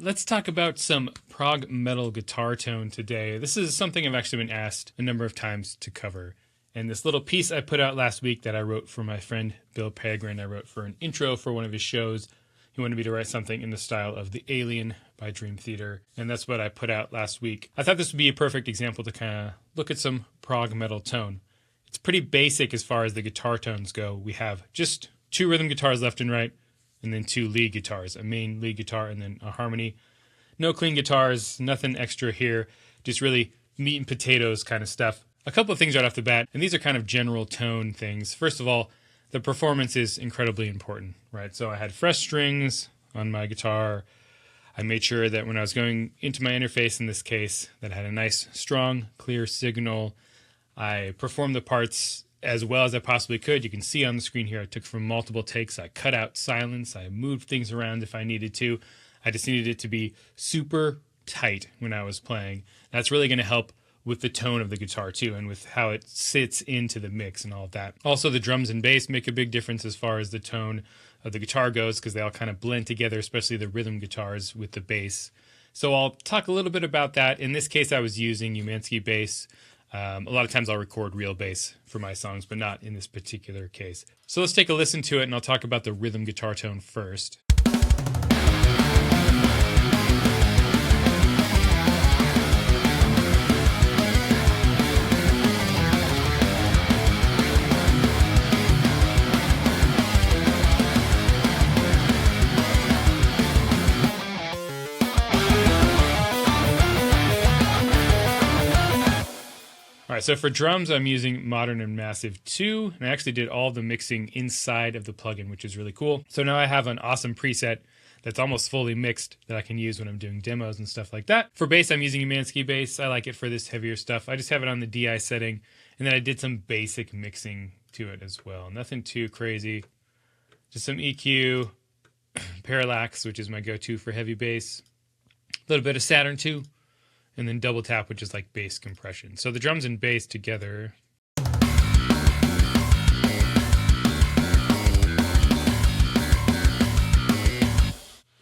let's talk about some prog metal guitar tone today. This is something I've actually been asked a number of times to cover. And this little piece I put out last week that I wrote for my friend Bill Peregrine, I wrote for an intro for one of his shows. He wanted me to write something in the style of The Alien by Dream Theater, and that's what I put out last week. I thought this would be a perfect example to kind of look at some prog metal tone. It's pretty basic as far as the guitar tones go. We have just 2 rhythm guitars left and right, and then 2 lead guitars, a main lead guitar and then a harmony. No clean guitars, nothing extra here, just really meat and potatoes kind of stuff. A couple of things right off the bat, and these are kind of general tone things. First of all, the performance is incredibly important, right? So I had fresh strings on my guitar. I made sure that when I was going into my interface in this case, that I had a nice, strong, clear signal. I performed the parts as well as I possibly could. You can see on the screen here, I took from multiple takes. I cut out silence. I moved things around if I needed to. I just needed it to be super tight when I was playing. That's really going to help with the tone of the guitar too, and with how it sits into the mix and all of that. Also, the drums and bass make a big difference as far as the tone of the guitar goes, because they all kind of blend together, especially the rhythm guitars with the bass. So I'll talk a little bit about that. In this case, I was using Umansky bass. A lot of times I'll record real bass for my songs, but not in this particular case. So let's take a listen to it, and I'll talk about the rhythm guitar tone first. All right, so for drums, I'm using Modern and Massive 2, and I actually did all the mixing inside of the plugin, which is really cool. So now I have an awesome preset that's almost fully mixed that I can use when I'm doing demos and stuff like that. For bass, I'm using Umansky bass. I like it for this heavier stuff. I just have it on the DI setting, and then I did some basic mixing to it as well. Nothing too crazy. Just some EQ, parallax, which is my go-to for heavy bass, a little bit of Saturn 2, and then double tap, which is like bass compression. So the drums and bass together.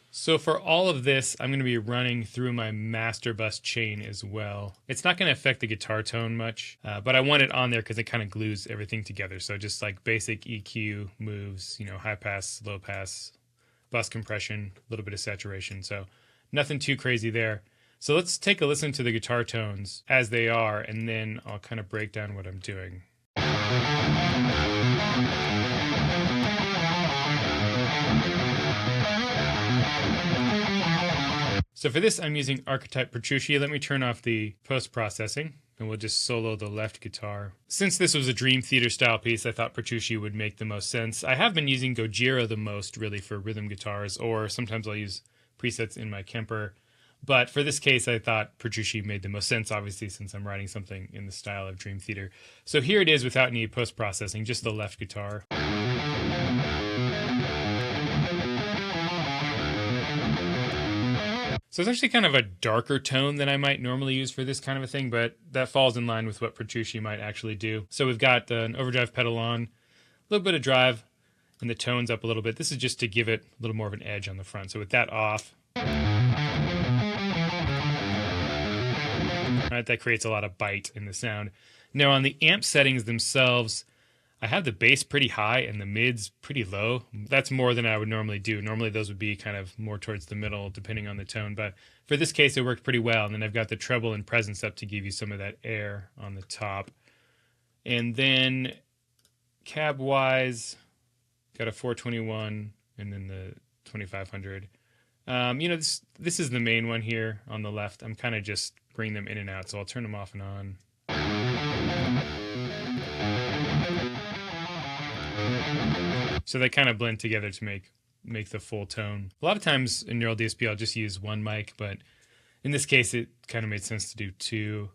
So for all of this, I'm going to be running through my master bus chain as well. It's not going to affect the guitar tone much, but I want it on there because it kind of glues everything together. So just like basic EQ moves, high pass, low pass, bus compression, a little bit of saturation. So nothing too crazy there. So let's take a listen to the guitar tones as they are, and then I'll kind of break down what I'm doing. So for this, I'm using Archetype Petrucci. Let me turn off the post-processing, and we'll just solo the left guitar. Since this was a Dream Theater style piece, I thought Petrucci would make the most sense. I have been using Gojira the most, really, for rhythm guitars, or sometimes I'll use presets in my Kemper. But for this case, I thought Petrucci made the most sense, obviously, since I'm writing something in the style of Dream Theater. So here it is without any post-processing, just the left guitar. So it's actually kind of a darker tone than I might normally use for this kind of a thing, but that falls in line with what Petrucci might actually do. So we've got an overdrive pedal on, a little bit of drive, and the tone's up a little bit. This is just to give it a little more of an edge on the front. So with that off, right, that creates a lot of bite in the sound. Now on the amp settings themselves, I have the bass pretty high and the mids pretty low. That's more than I would normally do. Normally those would be kind of more towards the middle depending on the tone, but for this case it worked pretty well. And then I've got the treble and presence up to give you some of that air on the top. And then cab wise, got a 421 and then the 2500. This is the main one here on the left. I'm kind of just bringing them in and out, so I'll turn them off and on. So they kind of blend together to make the full tone. A lot of times in Neural DSP, I'll just use one mic, but in this case, it kind of made sense to do 2.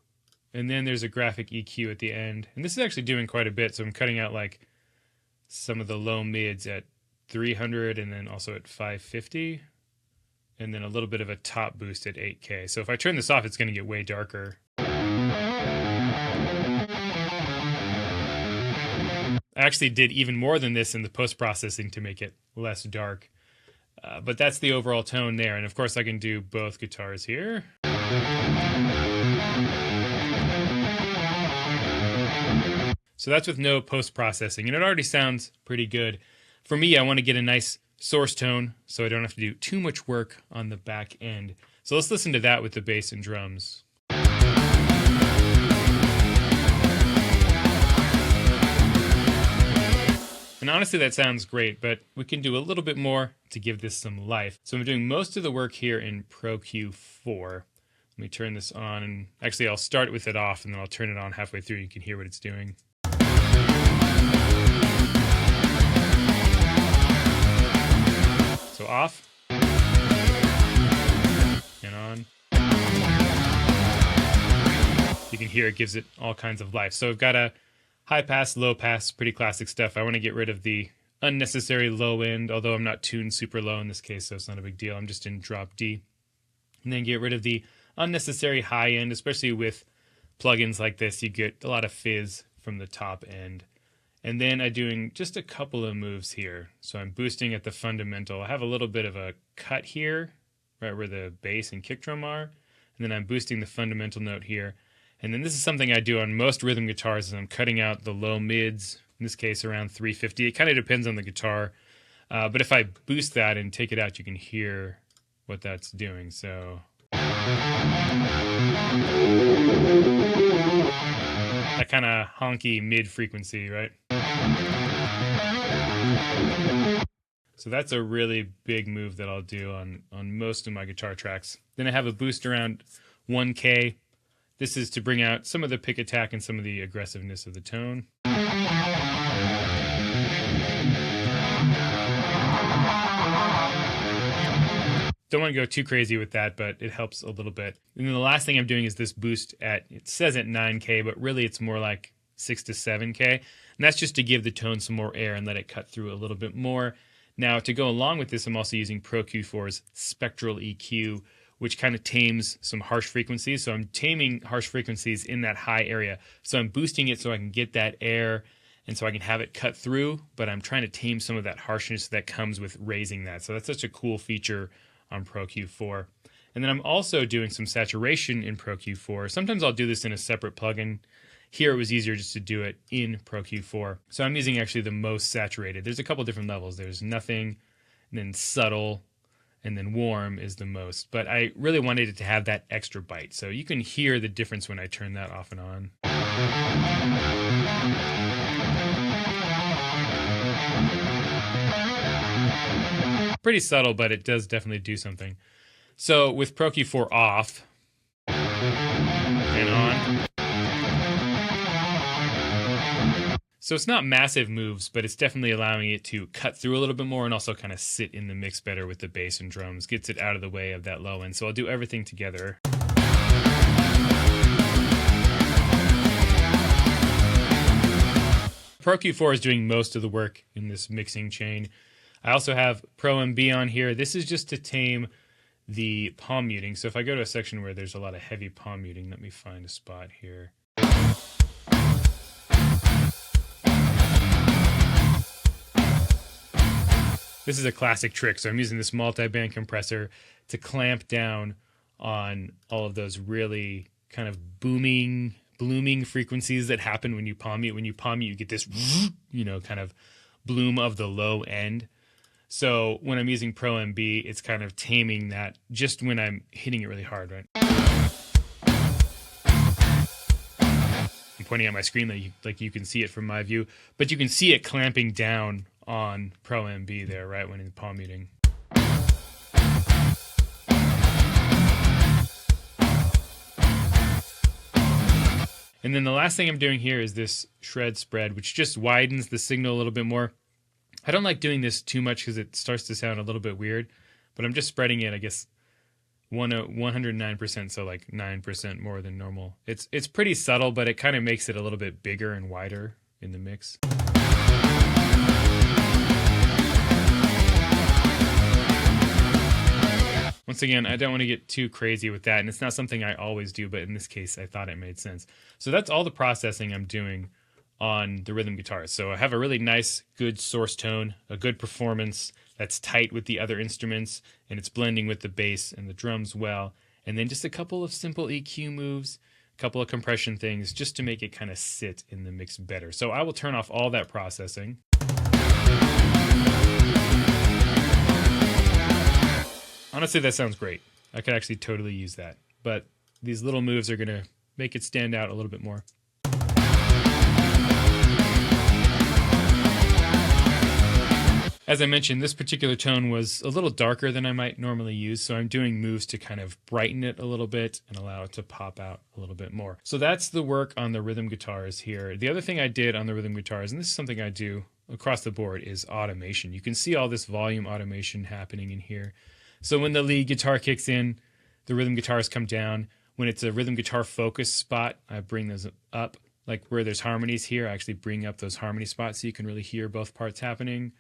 And then there's a graphic EQ at the end. And this is actually doing quite a bit, so I'm cutting out like some of the low mids at 300 and then also at 550. And then a little bit of a top boost at 8K. So if I turn this off, it's going to get way darker. I actually did even more than this in the post-processing to make it less dark. But that's the overall tone there. And of course I can do both guitars here. So that's with no post-processing, and it already sounds pretty good. For me, I want to get a nice source tone so I don't have to do too much work on the back end. So let's listen to that with the bass and drums. And honestly, that sounds great, but we can do a little bit more to give this some life. So I'm doing most of the work here in Pro Q4. Let me turn this on, and actually I'll start with it off, and then I'll turn it on halfway through. You can hear what it's doing. So off, and on. You can hear it gives it all kinds of life. So I've got a high pass, low pass, pretty classic stuff. I want to get rid of the unnecessary low end, although I'm not tuned super low in this case, so it's not a big deal. I'm just in drop D. And then get rid of the unnecessary high end, especially with plugins like this. You get a lot of fizz from the top end. And then I'm doing just a couple of moves here. So I'm boosting at the fundamental. I have a little bit of a cut here, right where the bass and kick drum are. And then I'm boosting the fundamental note here. And then this is something I do on most rhythm guitars, is I'm cutting out the low mids, in this case around 350. It kind of depends on the guitar. But if I boost that and take it out, you can hear what that's doing. So that kind of honky mid frequency, right? So that's a really big move that I'll do on most of my guitar tracks. Then I have a boost around 1K. This is to bring out some of the pick attack and some of the aggressiveness of the tone. Don't want to go too crazy with that, but it helps a little bit. And then the last thing I'm doing is this boost at, it says at 9K, but really it's more like 6 to 7K. And that's just to give the tone some more air and let it cut through a little bit more. Now, to go along with this, I'm also using Pro Q4's Spectral EQ, which kind of tames some harsh frequencies. So I'm taming harsh frequencies in that high area. So I'm boosting it so I can get that air and so I can have it cut through, but I'm trying to tame some of that harshness that comes with raising that. So that's such a cool feature on Pro Q4. And then I'm also doing some saturation in Pro Q4. Sometimes I'll do this in a separate plugin. Here it was easier just to do it in Pro Q4. So I'm using actually the most saturated. There's a couple different levels. There's nothing, and then subtle, and then warm is the most. But I really wanted it to have that extra bite. So you can hear the difference when I turn that off and on. Pretty subtle, but it does definitely do something. So with Pro Q4 off and on. So it's not massive moves, but it's definitely allowing it to cut through a little bit more and also kind of sit in the mix better with the bass and drums. Gets it out of the way of that low end. So I'll do everything together. Pro Q4 is doing most of the work in this mixing chain. I also have Pro MB on here. This is just to tame the palm muting. So if I go to a section where there's a lot of heavy palm muting, let me find a spot here. This is a classic trick. So I'm using this multi-band compressor to clamp down on all of those really kind of booming, blooming frequencies that happen when you palm mute. When you palm mute, you get this, kind of bloom of the low end. So when I'm using Pro MB, it's kind of taming that just when I'm hitting it really hard, right? I'm pointing at my screen like you can see it from my view, but you can see it clamping down on Pro MB there, right, when it's palm muting. And then the last thing I'm doing here is this shred spread, which just widens the signal a little bit more. I don't like doing this too much because it starts to sound a little bit weird, but I'm just spreading it, I guess, 109%, so like 9% more than normal. It's pretty subtle, but it kind of makes it a little bit bigger and wider in the mix. Once again, I don't want to get too crazy with that, and it's not something I always do, but in this case, I thought it made sense. So that's all the processing I'm doing on the rhythm guitars. So I have a really nice, good source tone, a good performance that's tight with the other instruments, and it's blending with the bass and the drums well. And then just a couple of simple EQ moves, a couple of compression things, just to make it kind of sit in the mix better. So I will turn off all that processing. Honestly, that sounds great. I could actually totally use that. But these little moves are going to make it stand out a little bit more. As I mentioned, this particular tone was a little darker than I might normally use, so I'm doing moves to kind of brighten it a little bit and allow it to pop out a little bit more. So that's the work on the rhythm guitars here. The other thing I did on the rhythm guitars, and this is something I do across the board, is automation. You can see all this volume automation happening in here. So when the lead guitar kicks in, the rhythm guitars come down. When it's a rhythm guitar focus spot, I bring those up. Like where there's harmonies here, I actually bring up those harmony spots so you can really hear both parts happening.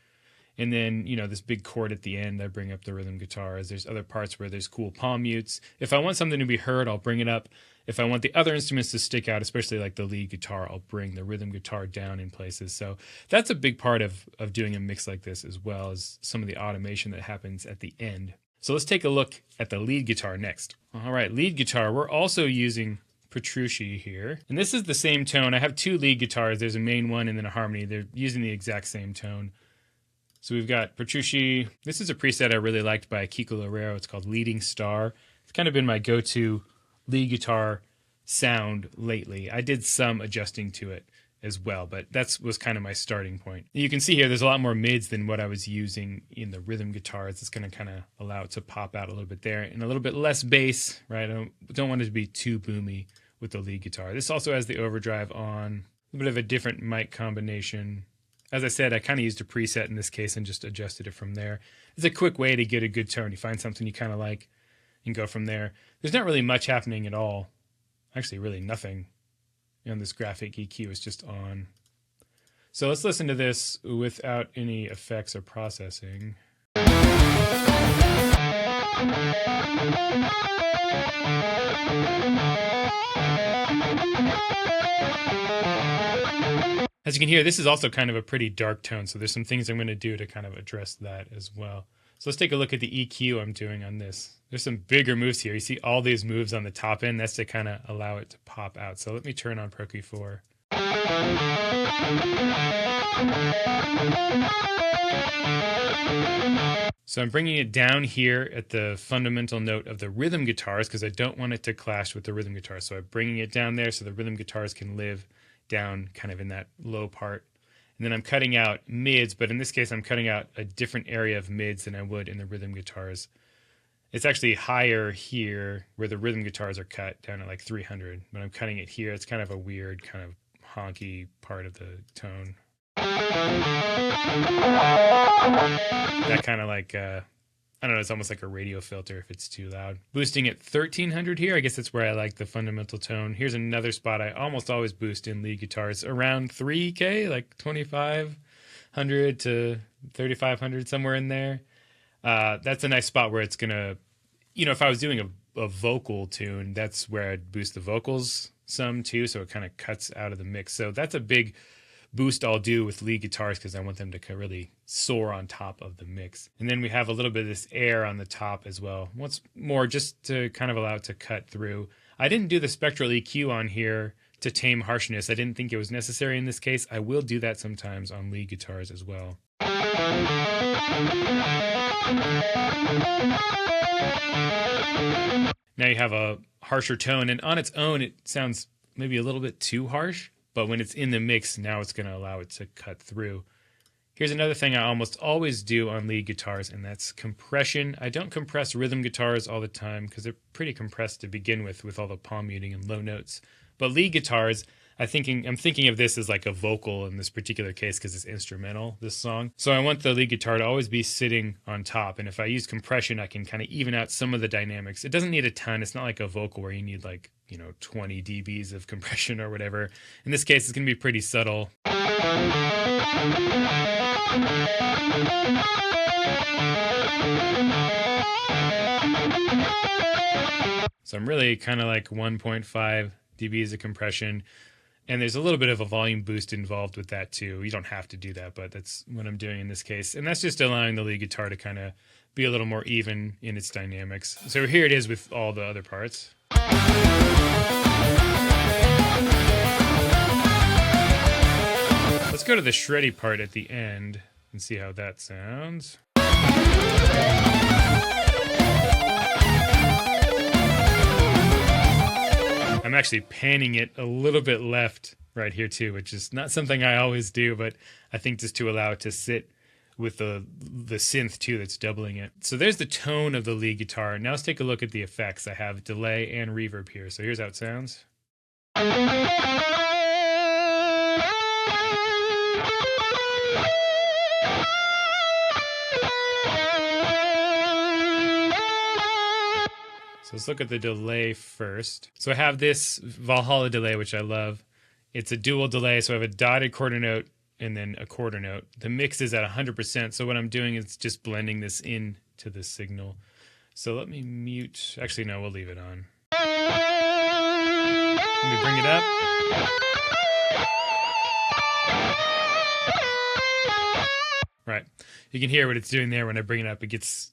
And then, you know, this big chord at the end, I bring up the rhythm guitars. There's other parts where there's cool palm mutes. If I want something to be heard, I'll bring it up. If I want the other instruments to stick out, especially like the lead guitar, I'll bring the rhythm guitar down in places. So that's a big part of doing a mix like this, as well as some of the automation that happens at the end. So let's take a look at the lead guitar next. All right, lead guitar. We're also using Petrucci here. And this is the same tone. I have two lead guitars. There's a main one and then a harmony. They're using the exact same tone. So we've got Petrucci. This is a preset I really liked by Kiko Loureiro. It's called Leading Star. It's kind of been my go-to lead guitar sound lately. I did some adjusting to it as well, but that was kind of my starting point. You can see here there's a lot more mids than what I was using in the rhythm guitars. It's going to kind of allow it to pop out a little bit there, and a little bit less bass, right? I don't want it to be too boomy with the lead guitar. This also has the overdrive on, a bit of a different mic combination. As I said, I kind of used a preset in this case and just adjusted it from there. It's a quick way to get a good tone. You find something you kind of like and go from there. There's not really much happening at all. Actually, really nothing on this graphic EQ is just on. So let's listen to this without any effects or processing. As you can hear, this is also kind of a pretty dark tone, so there's some things I'm going to do to kind of address that as well. So let's take a look at the EQ I'm doing on this. There's some bigger moves here. You see all these moves on the top end. That's to kind of allow it to pop out. So let me turn on Pro Q4. So I'm bringing it down here at the fundamental note of the rhythm guitars because I don't want it to clash with the rhythm guitars. So I'm bringing it down there so the rhythm guitars can live down kind of in that low part. And then I'm cutting out mids, but in this case I'm cutting out a different area of mids than I would in the rhythm guitars. It's actually higher here where the rhythm guitars are cut down at like 300, but I'm cutting it here. It's kind of a weird kind of honky part of the tone. That kind of like, I don't know, it's almost like a radio filter if it's too loud. Boosting at 1300 here, I guess that's where I like the fundamental tone. Here's another spot I almost always boost in lead guitars, around 3K, like 2500 to 3500, somewhere in there. That's a nice spot where it's going to, you know, if I was doing a vocal tune, that's where I'd boost the vocals some too, so it kind of cuts out of the mix. So that's a big boost I'll do with lead guitars because I want them to really soar on top of the mix. And then we have a little bit of this air on the top as well. Once more, just to kind of allow it to cut through. I didn't do the spectral EQ on here to tame harshness. I didn't think it was necessary in this case. I will do that sometimes on lead guitars as well. Now you have a harsher tone, and on its own it sounds maybe a little bit too harsh, but when it's in the mix, now it's going to allow it to cut through. Here's another thing I almost always do on lead guitars, and that's compression. I don't compress rhythm guitars all the time because they're pretty compressed to begin with all the palm muting and low notes. But lead guitars, I'm thinking of this as like a vocal in this particular case because it's instrumental, this song. So I want the lead guitar to always be sitting on top, and if I use compression, I can kind of even out some of the dynamics. It doesn't need a ton. It's not like a vocal where you need like, 20 dBs of compression or whatever. In this case, it's going to be pretty subtle. So I'm really kind of like 1.5 dBs of compression. And there's a little bit of a volume boost involved with that too. You don't have to do that, but that's what I'm doing in this case. And that's just allowing the lead guitar to kind of be a little more even in its dynamics. So here it is with all the other parts. Let's go to the shreddy part at the end and see how that sounds. I'm actually panning it a little bit left right here too, which is not something I always do, but I think just to allow it to sit with the synth too that's doubling it. So there's the tone of the lead guitar. Now let's take a look at the effects. I have delay and reverb here. So here's how it sounds. So let's look at the delay first. So I have this Valhalla delay, which I love. It's a dual delay, so I have a dotted quarter note and then a quarter note. The mix is at 100%, so what I'm doing is just blending this in to the signal. So let me mute. Actually, no, we'll leave it on. Let me bring it up. Right. You can hear what it's doing there when I bring it up. It gets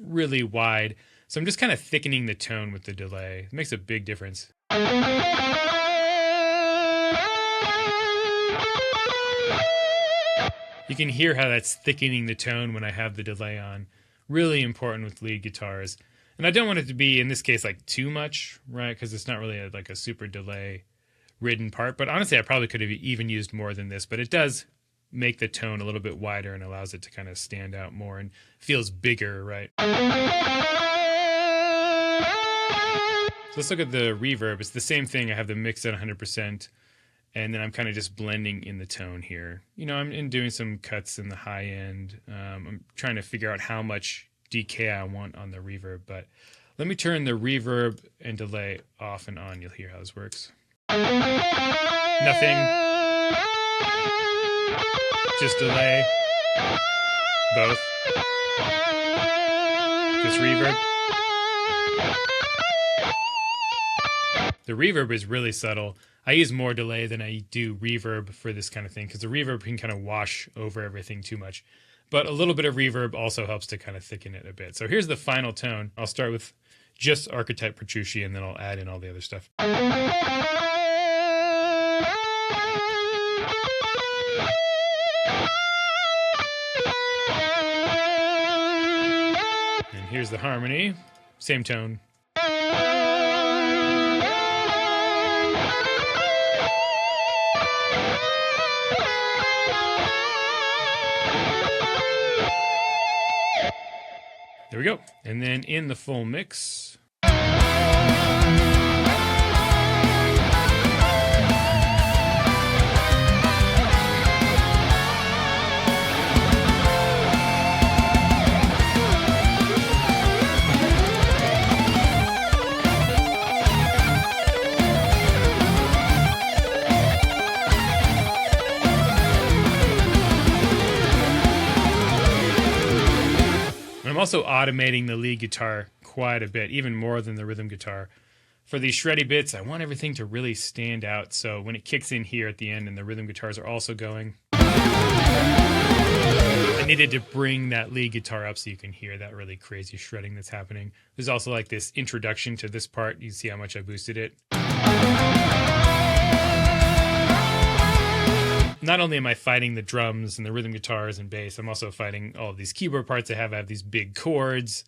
really wide. So I'm just kind of thickening the tone with the delay. It makes a big difference. You can hear how that's thickening the tone when I have the delay on. Really important with lead guitars. And I don't want it to be, in this case, like too much, right? Because it's not really like a super delay ridden part. But honestly, I probably could have even used more than this. But it does make the tone a little bit wider and allows it to kind of stand out more and feels bigger, right? So let's look at the reverb. It's the same thing. I have the mix at 100%, and then I'm kind of just blending in the tone here. You know, I'm doing some cuts in the high end. I'm trying to figure out how much decay I want on the reverb, but let me turn the reverb and delay off and on. You'll hear how this works. Nothing. Just delay. Both. Just reverb. The reverb is really subtle. I use more delay than I do reverb for this kind of thing because the reverb can kind of wash over everything too much. But a little bit of reverb also helps to kind of thicken it a bit. So here's the final tone. I'll start with just Archetype Petrucci and then I'll add in all the other stuff. And here's the harmony. Same tone. There we go. And then in the full mix. I'm also automating the lead guitar quite a bit, even more than the rhythm guitar. For these shreddy bits, I want everything to really stand out, so when it kicks in here at the end and the rhythm guitars are also going, I needed to bring that lead guitar up so you can hear that really crazy shredding that's happening. There's also like this introduction to this part. You see how much I boosted it. Not only am I fighting the drums and the rhythm guitars and bass, I'm also fighting all of these keyboard parts I have these big chords.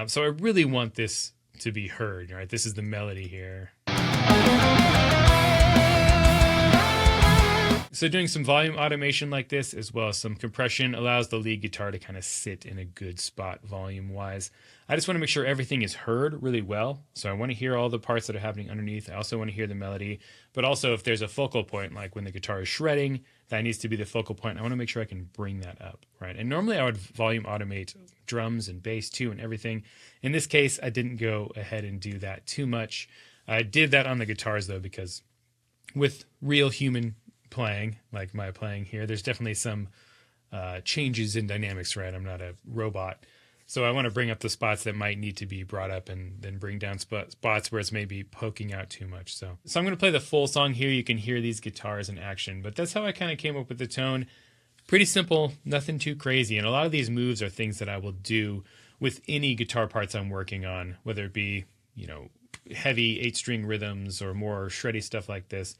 So I really want this to be heard, right? This is the melody here. So doing some volume automation like this, as well as some compression, allows the lead guitar to kind of sit in a good spot volume-wise. I just want to make sure everything is heard really well. So I want to hear all the parts that are happening underneath. I also want to hear the melody. But also if there's a focal point, like when the guitar is shredding, that needs to be the focal point. I want to make sure I can bring that up, right? And normally I would volume automate drums and bass too and everything. In this case, I didn't go ahead and do that too much. I did that on the guitars though, because with real human playing, like my playing here, there's definitely some changes in dynamics, right? I'm not a robot. So I want to bring up the spots that might need to be brought up and then bring down spots where it's maybe poking out too much. So I'm going to play the full song here. You can hear these guitars in action, but that's how I kind of came up with the tone. Pretty simple, nothing too crazy. And a lot of these moves are things that I will do with any guitar parts I'm working on, whether it be, heavy 8-string rhythms or more shreddy stuff like this.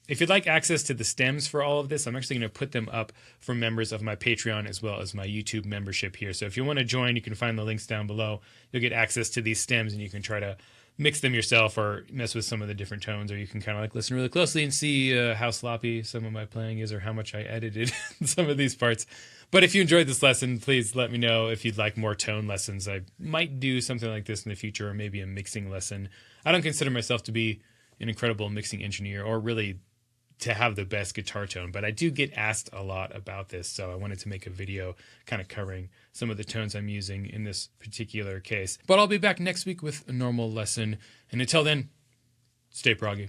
If you'd like access to the stems for all of this, I'm actually going to put them up for members of my Patreon as well as my YouTube membership here. So if you want to join, you can find the links down below. You'll get access to these stems and you can try to mix them yourself or mess with some of the different tones, or you can kind of like listen really closely and see how sloppy some of my playing is or how much I edited some of these parts. But if you enjoyed this lesson, please let me know if you'd like more tone lessons. I might do something like this in the future, or maybe a mixing lesson. I don't consider myself to be an incredible mixing engineer or really to have the best guitar tone, but I do get asked a lot about this, so I wanted to make a video kind of covering some of the tones I'm using in this particular case. But I'll be back next week with a normal lesson, and until then, stay proggy.